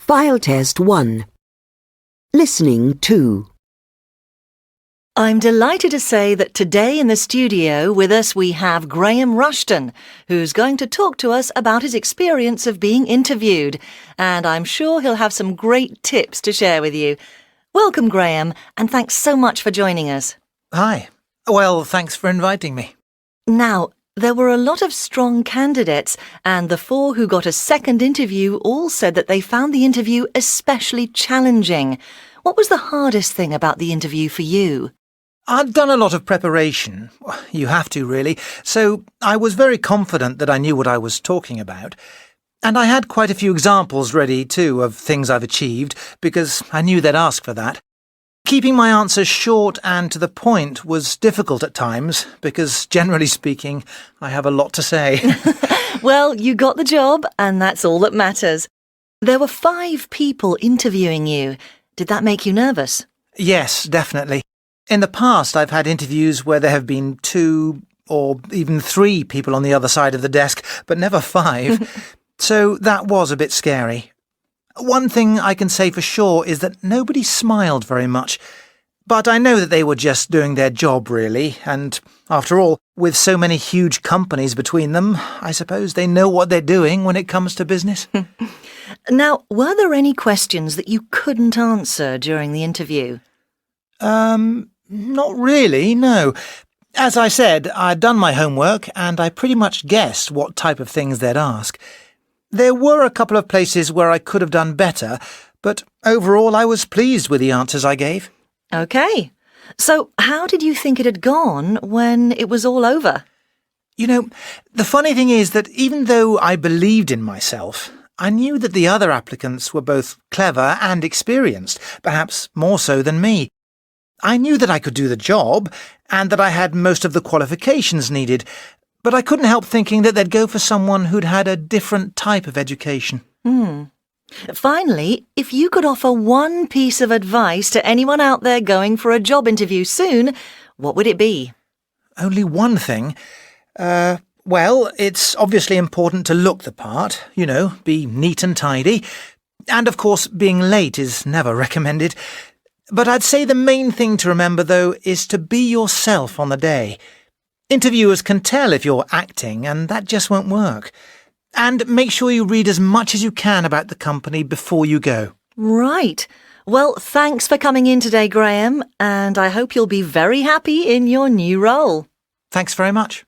File Test 1. Listening 2. I'm delighted to say that today in the studio with us we have Graham Rushton, who's going to talk to us about his experience of being interviewed, and I'm sure he'll have some great tips to share with you. Welcome, Graham, and thanks so much for joining us. Hi. Well, thanks for inviting me. Now, there were a lot of strong candidates, and the 4 who got a second interview all said that they found the interview especially challenging. What was the hardest thing about the interview for you? I'd done a lot of preparation. You have to, really. So I was very confident that I knew what I was talking about. And I had quite a few examples ready, too, of things I've achieved, because I knew they'd ask for that. Keeping my answers short and to the point was difficult at times, because, generally speaking, I have a lot to say. Well, you got the job, and that's all that matters. There were 5 people interviewing you. Did that make you nervous? Yes, definitely. In the past, I've had interviews where there have been 2 or even 3 people on the other side of the desk, but never 5. So that was a bit scary. One thing I can say for sure is that nobody smiled very much. But I know that they were just doing their job, really, and after all, with so many huge companies between them, I suppose they know what they're doing when it comes to business. Now, were there any questions that you couldn't answer during the interview? Not really, no. As I said, I'd done my homework, and I pretty much guessed what type of things they'd ask. There were a couple of places where I could have done better, but overall I was pleased with the answers I gave. OK. So how did you think it had gone when it was all over? You know, the funny thing is that even though I believed in myself, I knew that the other applicants were both clever and experienced, perhaps more so than me. I knew that I could do the job, and that I had most of the qualifications needed, but I couldn't help thinking that they'd go for someone who'd had a different type of education. Finally, if you could offer one piece of advice to anyone out there going for a job interview soon, what would it be? Only one thing. Well, it's obviously important to look the part, be neat and tidy. And of course, being late is never recommended. But I'd say the main thing to remember, though, is to be yourself on the day. Interviewers can tell if you're acting, and that just won't work. And make sure you read as much as you can about the company before you go. Right. Well, thanks for coming in today, Graham, and I hope you'll be very happy in your new role. Thanks very much.